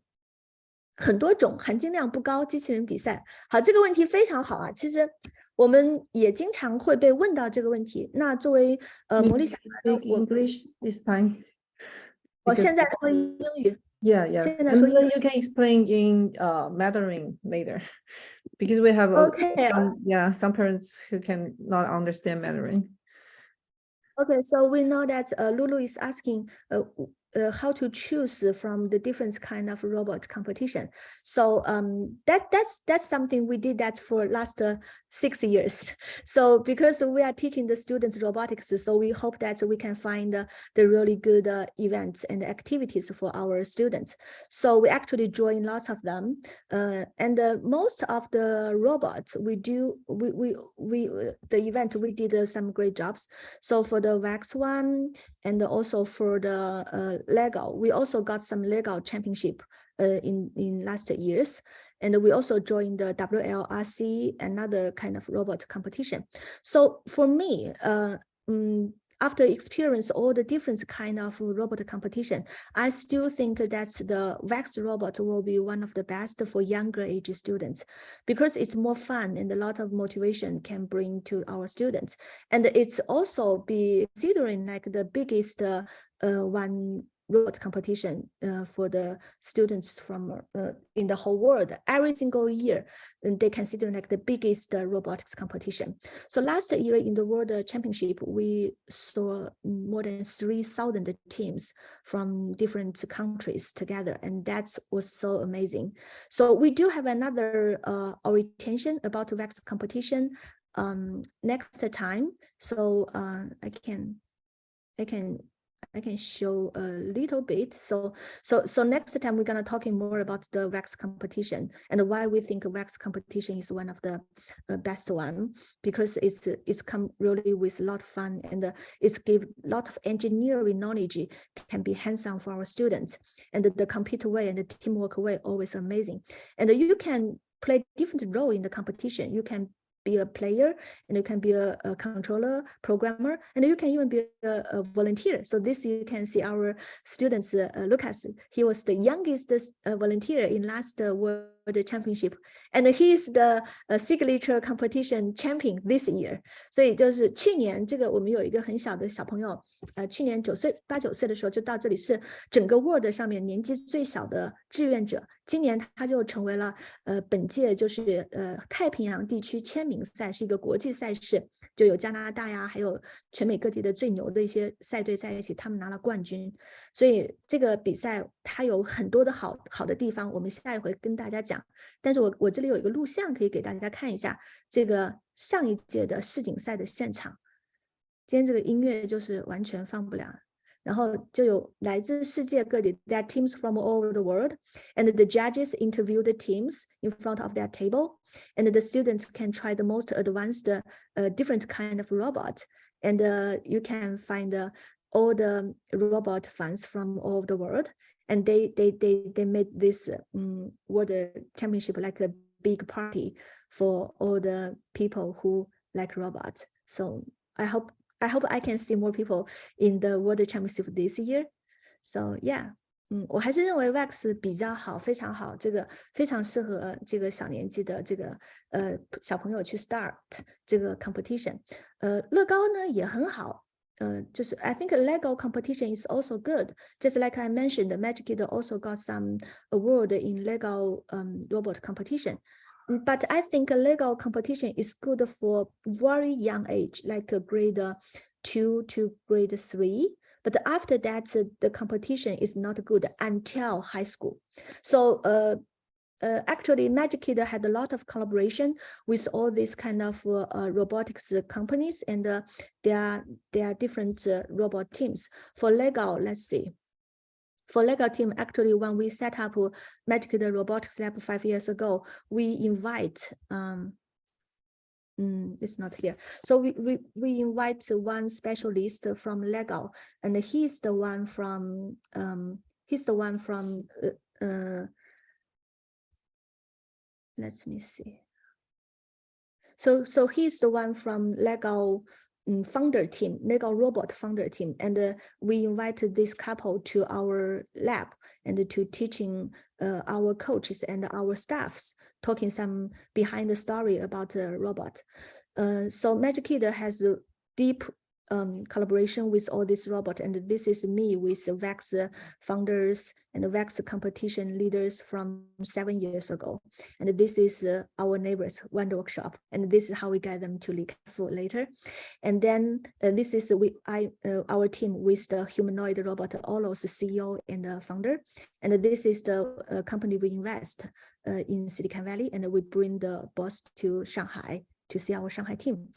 很多种含金量不高机器人比赛，好，这个问题非常好啊。其实我们也经常会被问到这个问题。那作为魔力小孩， English this time. 我现在说英语。Yeah, yes. 现在说英语。 You can explain in Mandarin later, because we have some parents who can not understand Mandarin. Okay, so we know that Lulu is asking how to choose from the different kind of robot competition. So that's something we did that for last 6 years. So because we are teaching the students robotics, so we hope that we can find the really good events and activities for our students. So we actually join lots of them, and most of the robots we the event we did some great jobs. So for the wax one, and also for the Lego, we also got some Lego championship in last years. And we also joined the WLRC, another kind of robot competition. So for me, after experience all the different kind of robot competition, I still think that the wax robot will be one of the best for younger age students, because it's more fun and a lot of motivation can bring to our students. And it's also be considering like the biggest one robot competition for the students from in the whole world every single year, and they consider like the biggest robotics competition. So last year in the world championship, we saw more than 3,000 teams from different countries together, and that was so amazing. So we do have another orientation about wax competition next time. So I can show a little bit. So next time we're gonna talking more about the wax competition and why we think wax competition is one of the best one, because it's come really with a lot of fun, and it's give a lot of engineering knowledge, can be hands-on for our students, and the computer way and the teamwork way always amazing. And you can play different role in the competition. You can be a player, and you can be a controller, programmer, and you can even be a volunteer. So this you can see our students, Lucas, he was the youngest volunteer in last World Championship, and he's the signature competition champion this year. 所以就是去年这个我们有一个很小的小朋友，去年8、9岁的时候就到这里，是整个 World 上面年纪最小的志愿者。今年他就成为了本届就是太平洋地区签名赛，是一个国际赛事。就有加拿大呀，还有全美各地的最牛的一些赛队在一起，他们拿了冠军。所以这个比赛它有很多的好的地方，我们下一回跟大家讲。但是我这里有一个录像可以给大家看一下，这个上一届的世锦赛的现场。今天这个音乐就是完全放不了。然后就有来自世界各地 there are teams from all over the world, and the judges interview the teams in front of their table, and the students can try the most advanced different kind of robot, and you can find all the robot fans from all over the world, and they made this world championship like a big party for all the people who like robots. So I hope I can see more people in the World Championship this year. So yeah, 我还是认为 Wax 比较好，非常好，这个非常适合这个小年纪的这个小朋友去 start 这个 competition。乐高呢也很好，就是 I think Lego competition is also good. Just like I mentioned, Magikid also got some award in Lego robot competition. But I think a Lego competition is good for very young age, like a grade 2 to grade 3. But after that, the competition is not good until high school. So actually, Magikid had a lot of collaboration with all these kind of robotics companies, and there are different robot teams. For Lego, let's see. For Lego team, actually, when we set up Magikid Robotics Lab 5 years ago, we invite, it's not here. So we invite one specialist from Lego, and he's the one from, let me see. So he's the one from Lego founder team, Lego robot founder team, and we invited this couple to our lab and to teaching our coaches and our staffs, talking some behind the story about the robot. So Magikid has a deep collaboration with all this robot, and this is me with VAX founders and VAX competition leaders from 7 years ago. And this is our neighbors one workshop, and this is how we get them to lick food later. And then this is our team with the humanoid robot Olos CEO and the founder. And this is the company we invest in Silicon Valley, and we bring the boss to Shanghai to see our Shanghai team.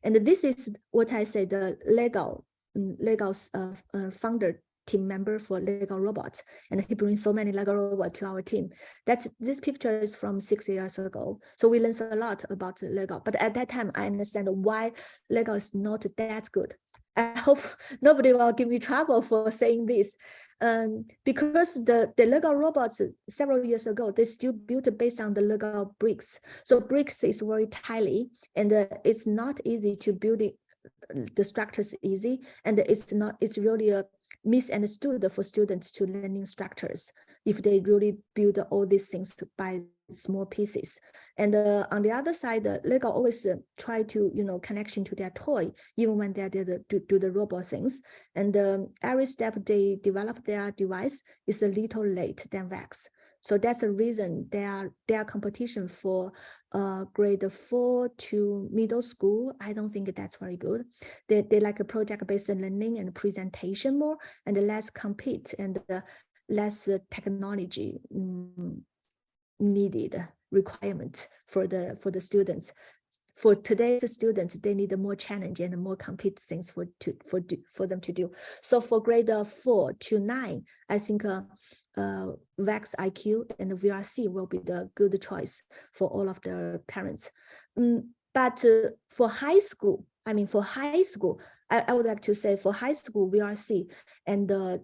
And this is what I say, the Lego's founder team member for Lego robots. And he brings so many Lego robots to our team. This picture is from 6 years ago. So we learned a lot about Lego. But at that time, I understand why Lego is not that good. I hope nobody will give me trouble for saying this. Because the Lego robots several years ago, they still built based on the Lego bricks. So bricks is very tiny, and it's not easy to build it. The structures easy, and it's really misunderstood for students to learning structures if they really build all these things by small pieces. And on the other side, Lego always try to connection to their toy, even when they do the robot things. And every step they develop their device is a little late than VAX. So that's the reason their competition for grade 4 to middle school, I don't think that's very good. They like a project-based learning and presentation more, and less compete and less technology needed requirement for the students. For today's students, they need more challenge and more compete things for them to do. So for grade 4 to 9, I think VAX IQ and VRC will be the good choice for all of the parents. But for high school, I would like to say for high school, VRC and the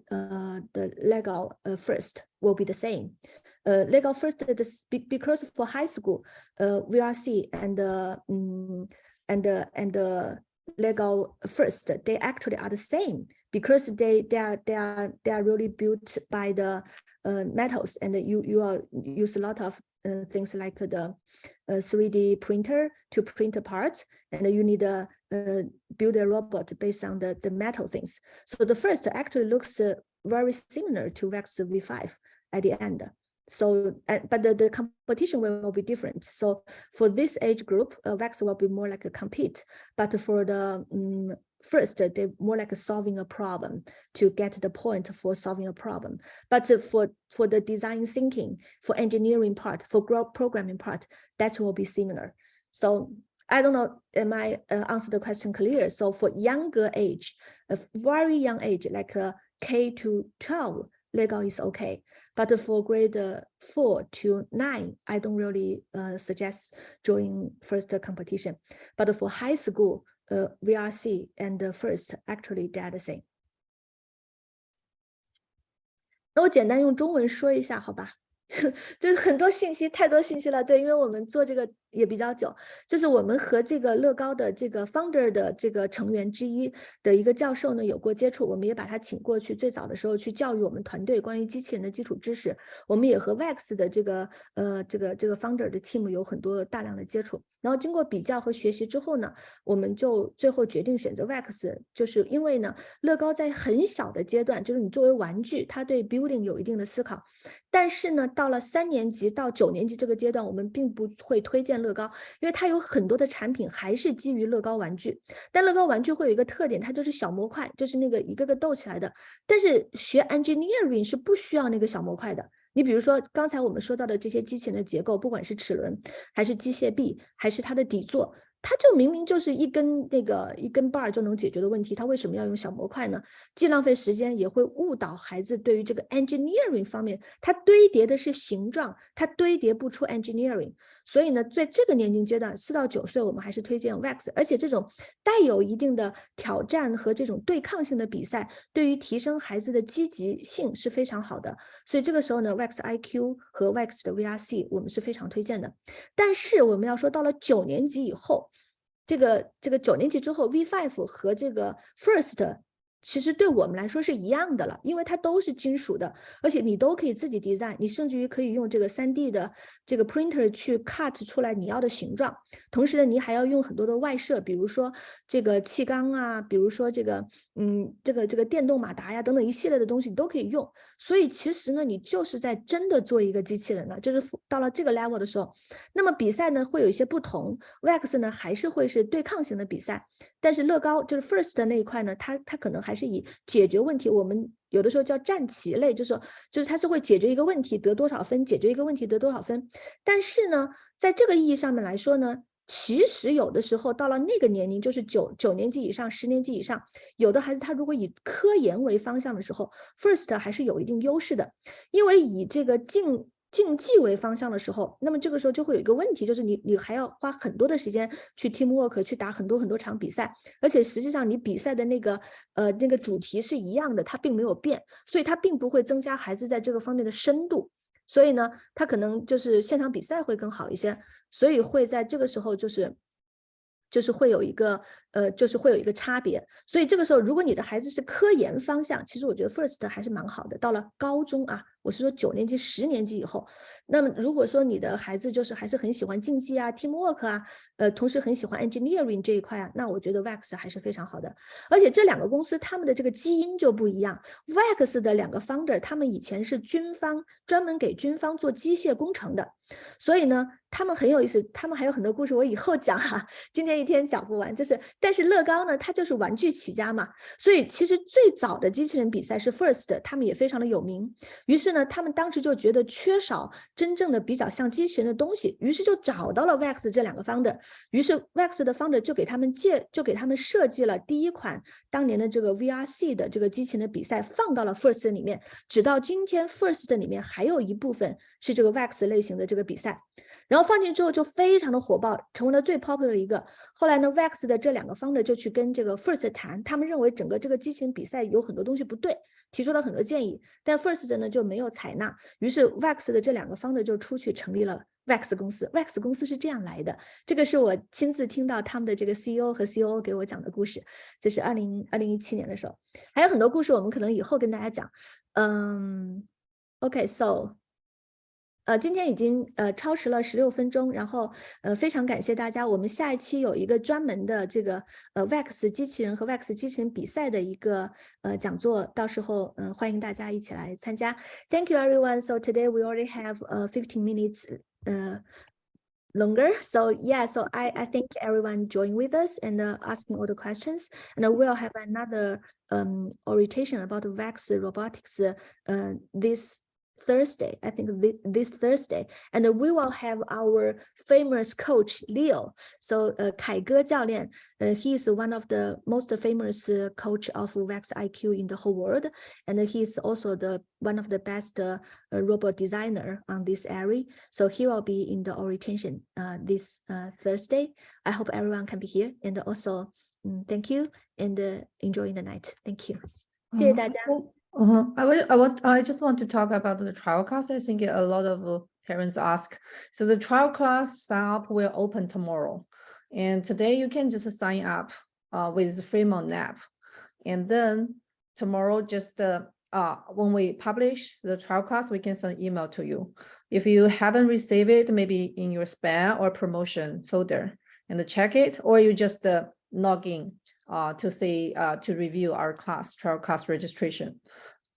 Lego first will be the same. Lego first, because for high school, VRC and Lego first, they actually are the same, because they are really built by the metals, and you use a lot of things like the 3D printer to print parts, and you need to build a robot based on the metal things. So the first actually looks very similar to VEX V5 at the end. So, but the competition will be different. So for this age group, VEX will be more like a compete, but for the first, they more like solving a problem to get the point for solving a problem. But for the design thinking, for engineering part, for programming part, that will be similar. So I don't know, am I answer the question clear? So for younger age, a very young age, like K to 12, Lego is okay. But for grade 4 to 9, I don't really suggest joining first competition. But for high school, VRC and first, actually they are the same. 那我简单用中文说一下，好吧？就是很多信息，太多信息了。对，因为我们做这个也比较久，就是我们和这个乐高的这个 founder 的这个成员之一的一个教授呢有过接触，我们也把他请过去，最早的时候去教育我们团队关于机器人的基础知识。我们也和 VEX 的这个founder 的 team 有很多大量的接触。然后经过比较和学习之后呢，我们就最后决定选择 VEX， 就是因为呢，乐高在很小的阶段，就是你作为玩具，它对 building 有一定的思考，但是呢，到了3年级到9年级这个阶段，我们并不会推荐乐高，因为它有很多的产品还是基于乐高玩具，但乐高玩具会有一个特点，它就是小模块，就是那个一个个斗起来的，但是学 engineering 是不需要那个小模块的。你比如说刚才我们说到的这些机器人的结构，不管是齿轮还是机械臂还是它的底座，它就明明就是一根 bar 就能解决的问题，它为什么要用小模块呢？既浪费时间，也会误导孩子对于这个 engineering 方面，它堆叠的是形状，它堆叠不出 engineering。所以呢，在这个年龄阶段，4到9岁，我们还是推荐 VEX， 而且这种带有一定的挑战和这种对抗性的比赛，对于提升孩子的积极性是非常好的。所以这个时候呢 ，VEX IQ 和 VEX 的 VRC 我们是非常推荐的。但是我们要说到了9年级以后，这个9年级之后 V5 和这个 First 其实对我们来说是一样的了，因为它都是金属的，而且你都可以自己 design， 你甚至于可以用这个3D 的这个 printer 去 cut 出来你要的形状，同时呢，你还要用很多的外设，比如说这个气缸啊，比如说这个电动马达呀等等一系列的东西你都可以用，所以其实呢，你就是在真的做一个机器人了，就是到了这个 level 的时候，那么比赛呢会有一些不同 ，VEX 呢还是会是对抗型的比赛，但是乐高就是 First 的那一块呢，它可能还是以解决问题，我们有的时候叫战棋类，就是它是会解决一个问题得多少分，解决一个问题得多少分。但是呢，在这个意义上面来说呢，其实有的时候到了那个年龄，就是9年级以上、10年级以上，有的孩子他如果以科研为方向的时候 ，First 还是有一定优势的，因为以这个竞技为方向的时候，那么这个时候就会有一个问题，就是你还要花很多的时间去 teamwork， 去打很多场比赛，而且实际上你比赛的那个主题是一样的，它并没有变，所以它并不会增加孩子在这个方面的深度，所以呢，他可能就是现场比赛会更好一些，所以会在这个时候就是会有一个差别，所以这个时候如果你的孩子是科研方向，其实我觉得 First 还是蛮好的。到了高中啊，我是说9年级、10年级以后，那么如果说你的孩子就是还是很喜欢竞技啊、teamwork 啊，同时很喜欢 engineering 这一块啊，那我觉得 VEX 还是非常好的。而且这2个公司他们的这个基因就不一样 ，VEX 的2个 founder 他们以前是军方专门给军方做机械工程的，所以呢，他们很有意思，他们还有很多故事，我以后讲哈，今天一天讲不完。但是乐高呢，它就是玩具起家嘛，所以其实最早的机器人比赛是 First， 他们也非常的有名。于是呢，他们当时就觉得缺少真正的比较像机器人的东西，于是就找到了 VEX 这2个 founder。于是 VEX 的 founder 就给他们设计了第一款当年的这个 VRC 的这个机器人的比赛，放到了 First 里面。直到今天 First 里面还有一部分是这个 VEX 类型的这个比赛。然后放进之后就非常的火爆，成为了最 popular 的一个。后来呢 ，VEX 的这2个 founder 就去跟这个 First 谈，他们认为整个这个机器人比赛有很多东西不对，提出了很多建议，但 First 的呢就没有采纳。于是 VEX 的这2个 founder 就出去成立了 VEX 公司。VEX 公司是这样来的，这个是我亲自听到他们的这个 CEO 和 COO 给我讲的故事，这是2017年的时候，还有很多故事我们可能以后跟大家讲。OK，so 今天已经超时了16分钟，然后非常感谢大家。我们下一期有一个专门的这个Wax 机器人和 Wax 机器人比赛的一个讲座，到时候欢迎大家一起来参加。Thank you everyone. So today we already have 15 minutes longer. So yeah, so I thank everyone joining with us and asking all the questions. And we'll have another orientation about Wax robotics this Thursday, I think this Thursday, and we will have our famous coach Leo. So 凯哥教练, he is one of the most famous coach of Wax IQ in the whole world, and he is also one of the best robot designer on this area. So he will be in the orientation this Thursday. I hope everyone can be here, and also thank you and enjoy the night. Thank you. 谢谢大家。I just want to talk about the trial class. I think a lot of parents ask. So the trial class sign up will open tomorrow. And today you can just sign up with Fremont Lab. And then tomorrow, just when we publish the trial class, we can send email to you. If you haven't received it, maybe in your spam or promotion folder, and check it, or you just log in to see to review our trial class registration.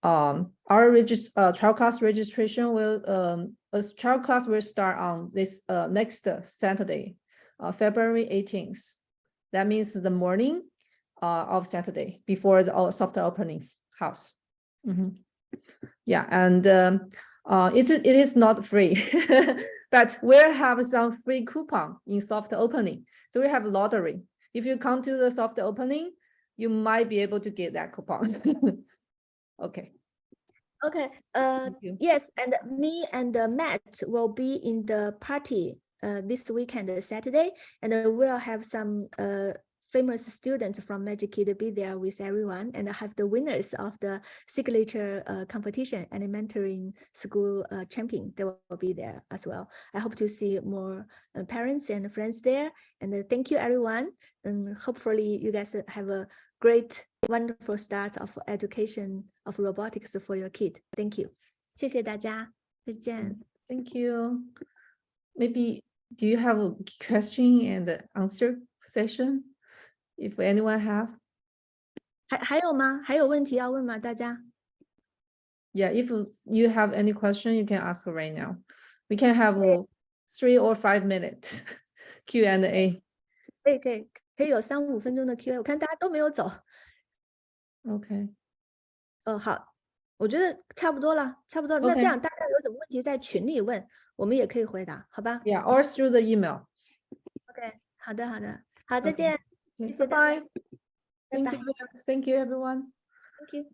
Our trial class registration trial class will start on this next Saturday, February 18th. That means the morning of Saturday before the soft opening house. Yeah, and it is not free, but we'll have some free coupon in soft opening. So we have lottery. If you come to the soft opening, you might be able to get that coupon. Okay. Okay. Yes, and me and Matt will be in the party this weekend, Saturday, and we'll have some famous students from Magikid be there with everyone, and have the winners of the signature competition and mentoring school champion. They will be there as well. I hope to see more parents and friends there. And thank you, everyone. And hopefully, you guys have a great, wonderful start of education of robotics for your kid. Thank you. 谢谢大家，再见。Thank you. Maybe do you have a question and answer session? If anyone have. 还有吗？还有问题要问吗？大家？ Yeah, if you have any question, you can ask right now. We can have 3 or 5 minutes Q&A. 可以有3、5分钟的 Q&A， 我看大家都没有走。OK。好，我觉得差不多了。那这样大家有什么问题在群里问，我们也可以回答，好吧？ Yeah, or through the email. OK， 好的，好，再见。谢谢大家。Bye. Thank you everyone. Thank you.